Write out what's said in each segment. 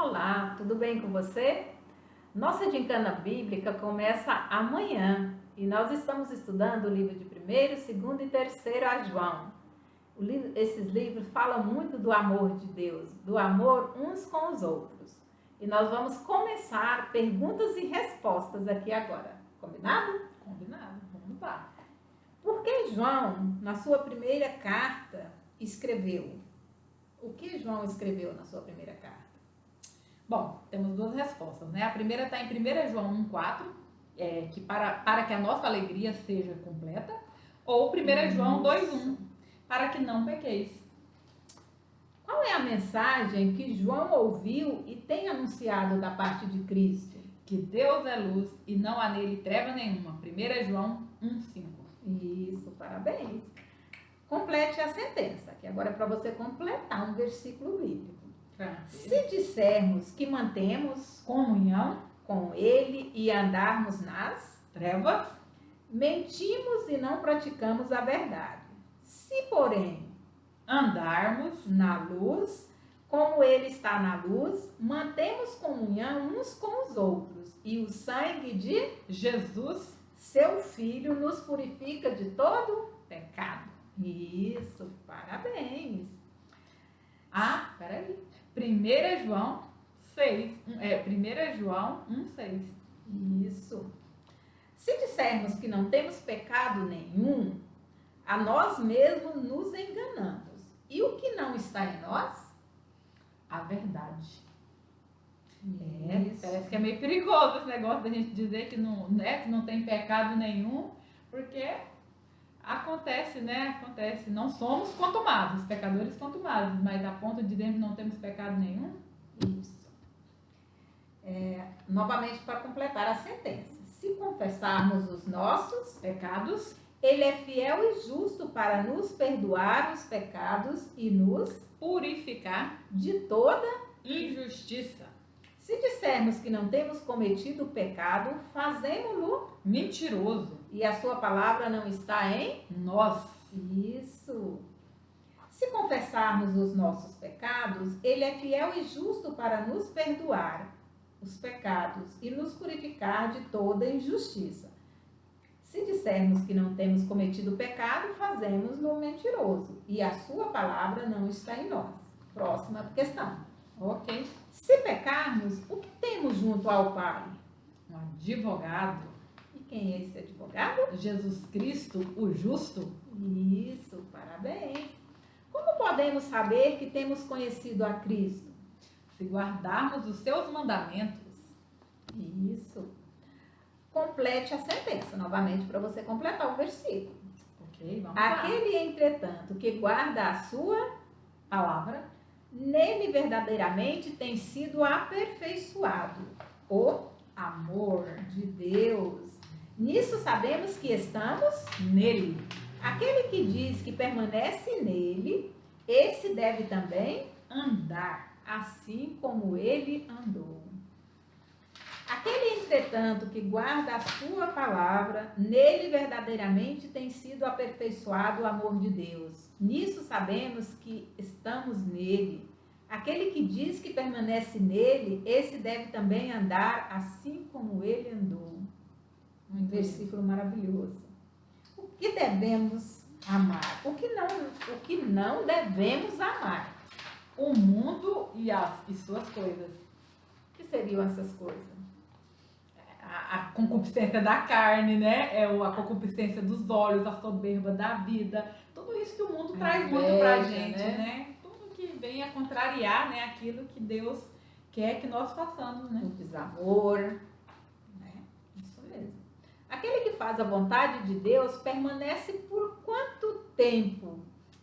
Olá, tudo bem com você? Nossa gincana bíblica começa amanhã e nós estamos estudando o livro de 1º, 2º e 3º a João. Esses livros falam muito do amor de Deus, do amor uns com os outros. E nós vamos começar perguntas e respostas aqui agora. Combinado? Combinado, vamos lá. Por que João, na sua primeira carta, escreveu? O que João escreveu na sua primeira carta? Bom, temos duas respostas, né? A primeira está em 1 João 1,4, que para que a nossa alegria seja completa, ou 1 João 2,1, para que não pequeis. Qual é a mensagem que João ouviu e tem anunciado da parte de Cristo? Que Deus é luz e não há nele treva nenhuma. 1 João 1,5. Isso, parabéns. Complete a sentença, que agora é para você completar um versículo bíblico. Se dissermos que mantemos comunhão com Ele e andarmos nas trevas, mentimos e não praticamos a verdade. Se, porém, andarmos na luz, como Ele está na luz, mantemos comunhão uns com os outros. E o sangue de Jesus, seu Filho, nos purifica de todo pecado. Isso, parabéns. Peraí. 1 João 6, 1 João 1,6. Isso. Se dissermos que não temos pecado nenhum, a nós mesmos nos enganamos. E o que não está em nós? A verdade. Isso. Parece que é meio perigoso esse negócio da gente dizer que não, né, que não tem pecado nenhum, porque acontece, né? Acontece. Não somos contumados, pecadores contumados, mas a ponto de dentro não temos pecado nenhum? Isso. Novamente, para completar a sentença. Se confessarmos os nossos pecados, Ele é fiel e justo para nos perdoar os pecados e nos purificar de toda injustiça. Se dissermos que não temos cometido pecado, fazemo-lo mentiroso. E a sua palavra não está em nós. Isso. Se confessarmos os nossos pecados, Ele é fiel e justo para nos perdoar os pecados e nos purificar de toda injustiça. Se dissermos que não temos cometido pecado, fazemos-lo mentiroso. E a sua palavra não está em nós. Próxima questão. Ok. Se pecarmos, o que temos junto ao Pai? Um advogado. E quem é esse advogado? Jesus Cristo, o justo. Isso, parabéns. Como podemos saber que temos conhecido a Cristo? Se guardarmos os seus mandamentos. Isso. Complete a sentença, novamente, para você completar o versículo. Ok, vamos lá. Aquele, entretanto, que guarda a sua palavra, nele verdadeiramente tem sido aperfeiçoado o amor de Deus. Nisso sabemos que estamos nele. Aquele que diz que permanece nele, esse deve também andar, assim como ele andou. Aquele, entretanto, que guarda a sua palavra, nele verdadeiramente tem sido aperfeiçoado o amor de Deus. Nisso sabemos que estamos nele. Aquele que diz que permanece nele, esse deve também andar assim como ele andou. Um versículo maravilhoso. O que devemos amar? O que não devemos amar? O mundo e suas coisas. O que seriam essas coisas? A concupiscência da carne, né? A concupiscência dos olhos, a soberba da vida. Tudo isso que o mundo traz muito pra gente, né? Tudo que vem a contrariar, né, aquilo que Deus quer que nós façamos, né? O desamor, né? Isso mesmo. Aquele que faz a vontade de Deus permanece por quanto tempo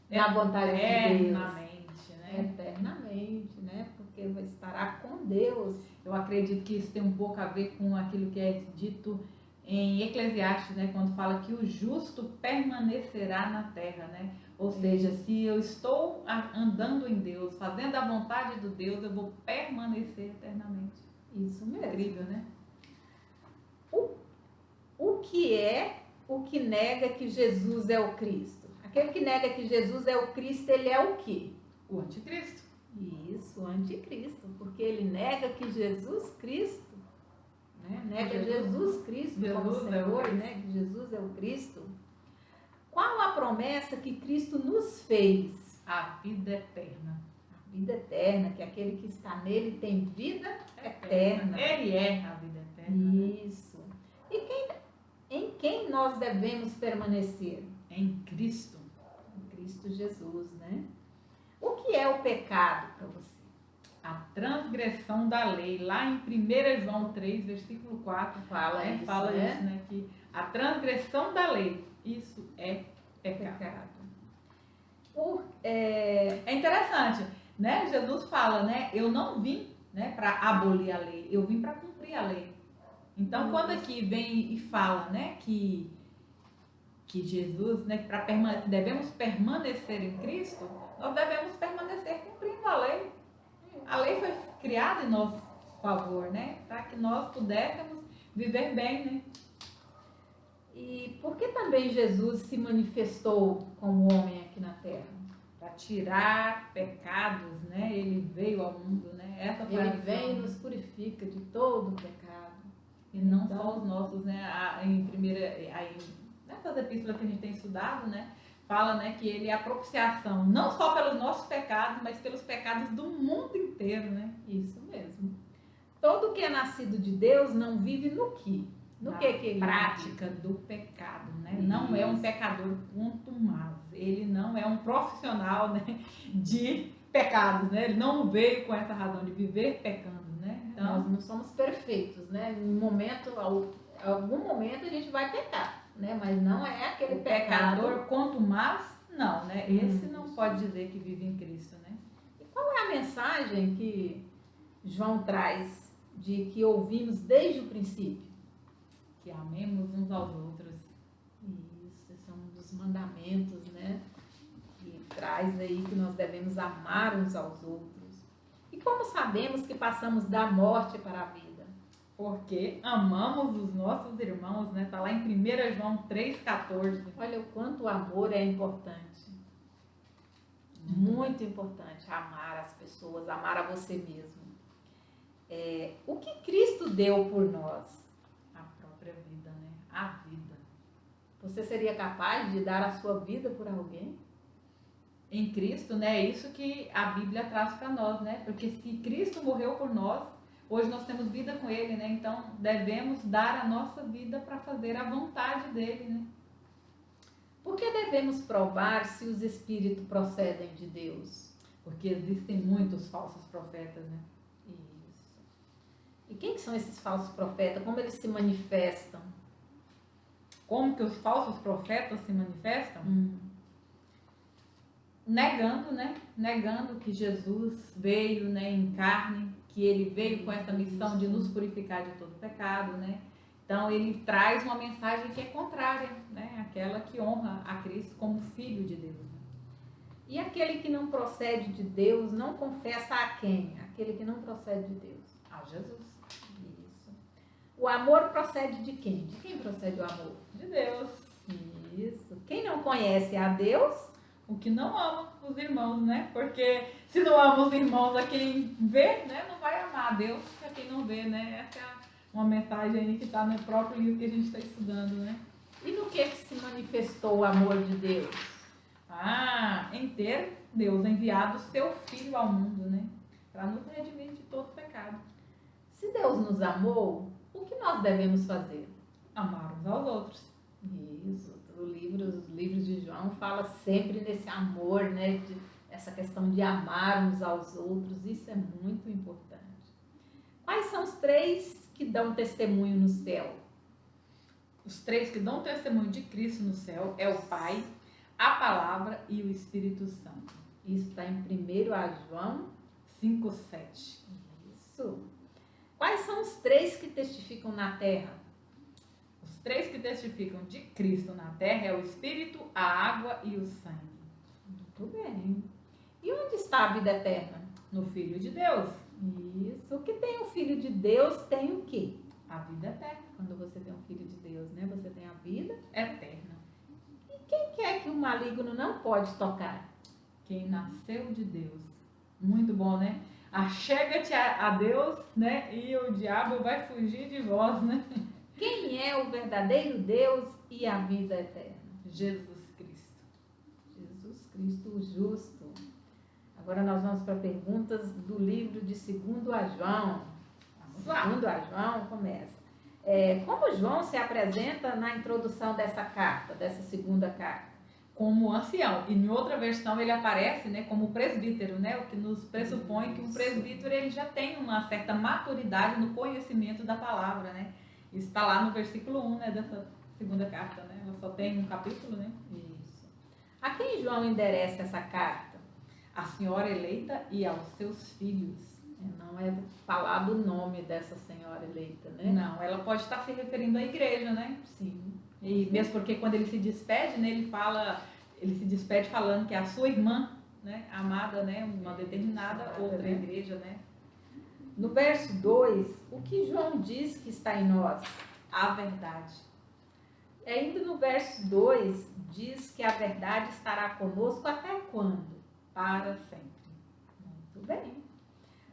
na vontade de Deus? Eternamente, né? Eternamente, né? Porque estará com Deus. Eu acredito que isso tem um pouco a ver com aquilo que é dito em Eclesiastes, né? Quando fala que o justo permanecerá na terra, né? Ou seja, se eu estou andando em Deus, fazendo a vontade do Deus, eu vou permanecer eternamente. Isso mesmo. Incrível, né? O que é o que nega que Jesus é o Cristo? Aquele que nega que Jesus é o Cristo, ele é o quê? O anticristo. Isso, o anticristo, porque ele nega que Jesus Cristo, né? Nega Jesus Cristo como Senhor, né? Que Jesus é o Cristo. Qual a promessa que Cristo nos fez? A vida eterna. A vida eterna, que aquele que está nele tem vida eterna. Ele é a vida eterna. Isso. E em quem nós devemos permanecer? Em Cristo. Em Cristo Jesus, né? O que é o pecado para você? A transgressão da lei. Lá em 1 João 3, versículo 4, Fala isso, fala né? isso, né? Que a transgressão da lei, isso é pecado. É interessante, né? Jesus fala, né? Eu não vim, né, para abolir a lei, eu vim para cumprir a lei. Então, quando aqui vem e fala, né, que Jesus, né, que devemos permanecer em Cristo, nós devemos permanecer cumprindo a lei. A lei foi criada em nosso favor, né, para que nós pudéssemos viver bem, né? E por que também Jesus se manifestou como homem aqui na Terra? Para tirar pecados, né? Ele veio ao mundo, né? Essa foi Ele a visão, vem e nos purifica de todo o pecado. e não só os nossos, né? Nessas epístolas que a gente tem estudado, né? Fala, né, que ele é a propiciação, não só pelos nossos pecados, mas pelos pecados do mundo inteiro, né? Isso mesmo. Todo que é nascido de Deus não vive no que? No que ele prática vive? do pecado, né? Não é um pecador contumaz. Ele não é um profissional, né, de pecados, né? Ele não veio com essa razão de viver pecando, né? Então, Nós não somos perfeitos, né? Em algum momento a gente vai pecar, né? Mas não é aquele o pecado. pecador contumaz, não, né? Esse não pode dizer que vive em Cristo, né? E qual é a mensagem que João traz de que ouvimos desde o princípio? Que amemos uns aos outros. Isso, esse é um dos mandamentos, né? Que traz aí que nós devemos amar uns aos outros. E como sabemos que passamos da morte para a vida? Porque amamos os nossos irmãos, né? Tá lá em 1 João 3,14. Olha o quanto o amor é importante. Muito importante amar as pessoas, amar a você mesmo. O que Cristo deu por nós? A própria vida, né? A vida. Você seria capaz de dar a sua vida por alguém? Em Cristo, né? É isso que a Bíblia traz para nós, né? Porque se Cristo morreu por nós, hoje nós temos vida com Ele, né? Então devemos dar a nossa vida para fazer a vontade dele, né? Por que devemos provar se os espíritos procedem de Deus? Porque existem muitos falsos profetas, né? Isso. E quem que são esses falsos profetas? Como eles se manifestam? Como que os falsos profetas se manifestam? Negando, né? Negando que Jesus veio, né, em carne, que ele veio com essa missão de nos purificar de todo pecado, né? Então ele traz uma mensagem que é contrária, né? Aquela que honra a Cristo como Filho de Deus. E aquele que não procede de Deus não confessa a quem? Aquele que não procede de Deus. A Jesus. Isso. O amor procede de quem? De quem procede o amor? De Deus. Isso. Quem não conhece a Deus, o que não ama os irmãos, né? Porque se não ama os irmãos a quem vê, né, não vai amar a Deus a quem não vê, né? Essa é uma mensagem aí que está no próprio livro que a gente está estudando, né? E no que se manifestou o amor de Deus? Em ter Deus enviado o seu Filho ao mundo, né? Para nos redimir de todo pecado. Se Deus nos amou, o que nós devemos fazer? Amar uns aos outros. Isso. Os livros de João fala sempre nesse amor, né? Essa questão de amar uns aos outros. Isso é muito importante. Quais são os 3 que dão testemunho no céu? Os 3 que dão testemunho de Cristo no céu é o Pai, a Palavra e o Espírito Santo. Isso está em 1 João 5:7. Isso. Quais são os 3 que testificam na terra? Os 3 que testificam de Cristo na terra é o Espírito, a água e o sangue. Muito bem. E onde está a vida eterna? No Filho de Deus. Isso. O que tem o Filho de Deus tem o quê? A vida eterna. Quando você tem um Filho de Deus, né? Você tem a vida eterna. E quem quer que o maligno não pode tocar? Quem nasceu de Deus. Muito bom, né? Achega-te a Deus, né? E o diabo vai fugir de vós, né? Quem é o verdadeiro Deus e a vida eterna? Jesus Cristo. Jesus Cristo, o justo. Agora nós vamos para perguntas do livro de 2 a João. Vamos lá. 2 a João começa. Como João se apresenta na introdução dessa carta, dessa segunda carta? Como ancião. E em outra versão ele aparece, né, como presbítero, né? O que nos pressupõe que um presbítero ele já tem uma certa maturidade no conhecimento da palavra, né? Isso está lá no versículo 1, né, dessa segunda carta, né? Ela só tem um capítulo, né? Isso. A quem João endereça essa carta? A senhora eleita e aos seus filhos. Não é falado o nome dessa senhora eleita, né? Não, ela pode estar se referindo à igreja, né? Sim. E mesmo porque quando ele se despede, né, ele se despede falando que é a sua irmã, né, amada, né, uma determinada outra né? igreja, né? No verso 2, o que João diz que está em nós? A verdade. E ainda no verso 2, diz que a verdade estará conosco até quando? Para sempre. Muito bem.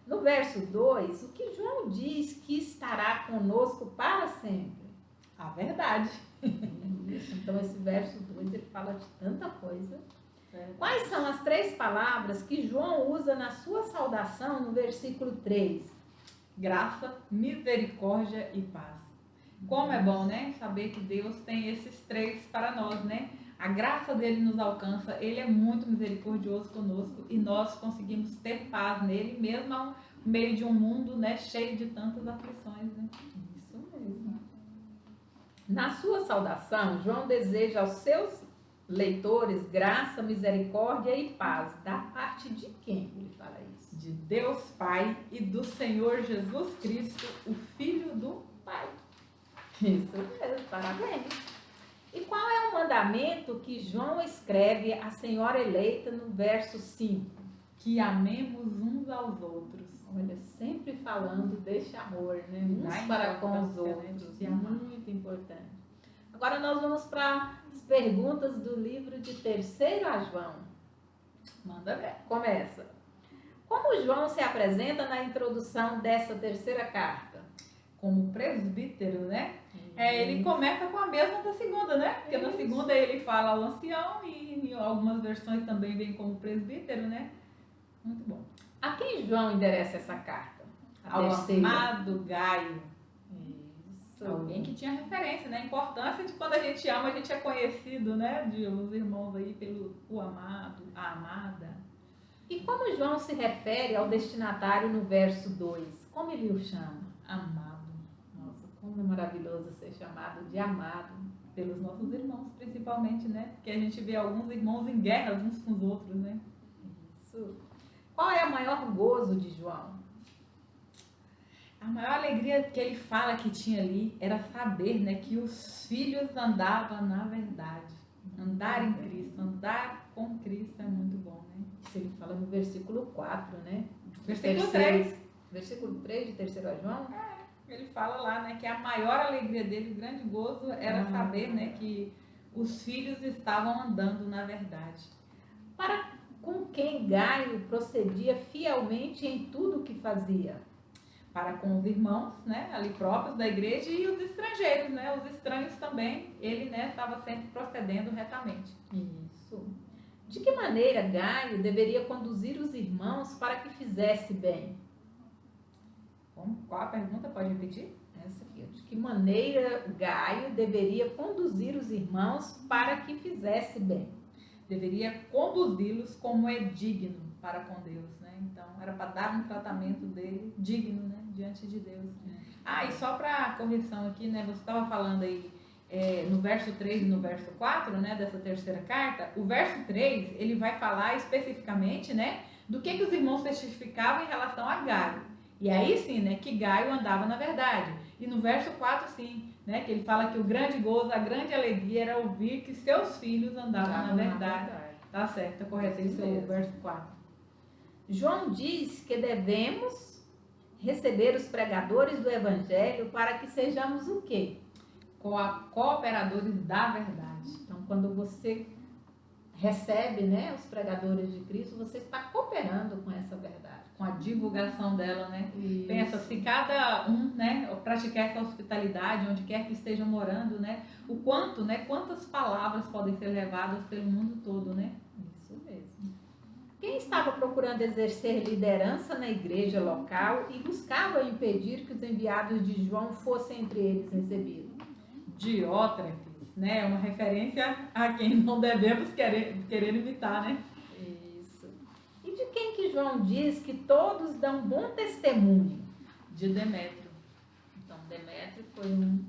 No verso 2, o que João diz que estará conosco para sempre? A verdade. Isso, então esse verso 2 ele fala de tanta coisa. É. Quais são as 3 palavras que João usa na sua saudação no versículo 3? Graça, misericórdia e paz. Como é bom, né? Saber que Deus tem esses 3 para nós, né? A graça dele nos alcança, ele é muito misericordioso conosco e nós conseguimos ter paz nele, mesmo no meio de um mundo, né, cheio de tantas aflições, né? Isso mesmo. Na sua saudação, João deseja aos seus leitores graça, misericórdia e paz. Da parte de quem ele fala isso? De Deus Pai e do Senhor Jesus Cristo, o Filho do Pai. Isso mesmo, parabéns. E qual é o mandamento que João escreve à senhora eleita no verso 5? Que amemos uns aos outros. Olha, sempre falando deste amor, né? Uns Da para com os importância, né, outros. de se amar. Muito importante. Agora nós vamos para as perguntas do livro de 3 a João. Manda ver. Começa. Como João se apresenta na introdução dessa 3ª carta? Como presbítero, né? Ele começa com a mesma da segunda, né? Porque na segunda ele fala ao ancião e em algumas versões também vem como presbítero, né? Muito bom. A quem João endereça essa carta? A Ao 3ª. amado Gaio. Isso. Alguém que tinha referência, né? A importância de quando a gente ama, a gente é conhecido, né? De os irmãos aí pelo o amado, a amada. E como João se refere ao destinatário no verso 2? Como ele o chama? Amado. Nossa, como é maravilhoso ser chamado de amado. Pelos nossos irmãos, principalmente, né? Porque a gente vê alguns irmãos em guerras uns com os outros, né? Isso. Qual é o maior gozo de João? A maior alegria que ele fala que tinha ali era saber, né, que os filhos andavam na verdade. Andar em Cristo, andar com Cristo é muito bom, né? Isso ele fala no versículo 4, né? Versículo 3. Versículo 3 de 3 a João? Ele fala lá, né, que a maior alegria dele, o grande gozo, era saber, né, que os filhos estavam andando na verdade. Para com quem Gaio procedia fielmente em tudo o que fazia? Para com os irmãos, né, ali próprios da igreja e os estrangeiros, né, os estranhos também, ele, né, estava sempre procedendo retamente. Isso. De que maneira Gaio deveria conduzir os irmãos para que fizesse bem? Qual a pergunta? Pode repetir? Essa aqui. De que maneira Gaio deveria conduzir os irmãos para que fizesse bem? Deveria conduzi-los como é digno para com Deus, né? Então, era para dar um tratamento dele digno, né? Diante de Deus. E só para correção aqui, né? Você estava falando aí no verso 3 e no verso 4, né? Dessa 3ª carta. O verso 3, ele vai falar especificamente, né? Do que os irmãos testificavam em relação a Gaio. E aí sim, né? Que Gaio andava na verdade. E no verso 4, sim, né? Que ele fala que o grande gozo, a grande alegria era ouvir que seus filhos andavam na verdade. Tá certo, tá correto. Esse é o verso 4. João diz que devemos receber os pregadores do evangelho para que sejamos o quê? Cooperadores da verdade. Então, quando você recebe, né, os pregadores de Cristo, você está cooperando com essa verdade. com a divulgação dela, né? Isso. Pensa, se cada um, né, praticar essa hospitalidade, onde quer que estejam morando, né? O quanto, né? Quantas palavras podem ser levadas pelo mundo todo, né? Isso mesmo. Quem estava procurando exercer liderança na igreja local e buscava impedir que os enviados de João fossem entre eles recebidos? Diótrefes, né? Uma referência a quem não devemos querer imitar, né? Isso. E de quem que João diz que todos dão bom testemunho? De Demétrio. Então, Demétrio foi um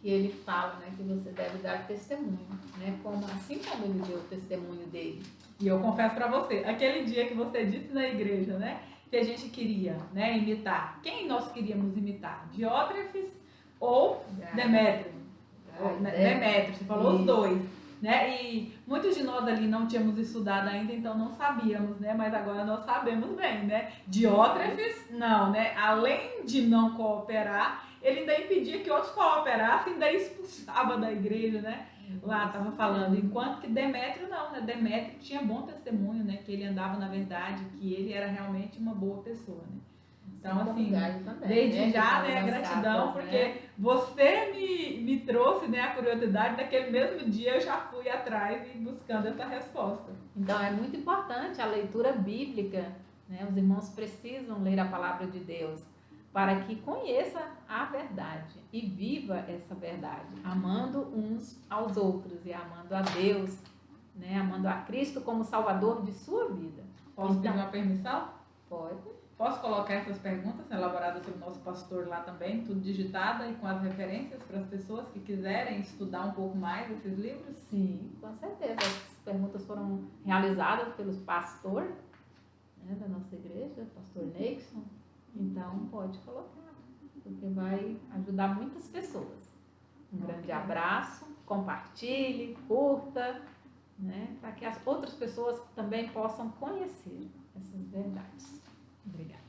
que ele fala, né, que você deve dar testemunho, né, assim como ele deu o testemunho dele. E eu confesso para você, aquele dia que você disse na igreja, né, que a gente queria, né, imitar. Quem nós queríamos imitar? Diótrefes ou Demétrio? Demétrio, você falou os dois, né? E muitos de nós ali não tínhamos estudado ainda, então não sabíamos, né? Mas agora nós sabemos bem, né? Diótrefes, não, né? Além de não cooperar, ele ainda impedia que outros cooperassem, ainda expulsava da igreja, né? Lá estava falando, enquanto que Demétrio não, né? Demétrio tinha bom testemunho, né? Que ele andava na verdade, que ele era realmente uma boa pessoa, né? Então, assim, desde já, né, a gratidão, porque você me trouxe, né, a curiosidade, naquele mesmo dia eu já fui atrás e buscando essa resposta. Então, é muito importante a leitura bíblica, né? Os irmãos precisam ler a palavra de Deus para que conheça a verdade e viva essa verdade, amando uns aos outros e amando a Deus, né? Amando a Cristo como Salvador de sua vida. Posso pedir uma permissão? Pode. Posso colocar essas perguntas elaboradas pelo nosso pastor lá também, tudo digitada e com as referências para as pessoas que quiserem estudar um pouco mais esses livros? Sim, com certeza. As perguntas foram realizadas pelo pastor, né, da nossa igreja, pastor Neixon. Então, pode colocar, porque vai ajudar muitas pessoas. Um grande abraço, compartilhe, curta, né, para que as outras pessoas também possam conhecer essas verdades. Obrigada.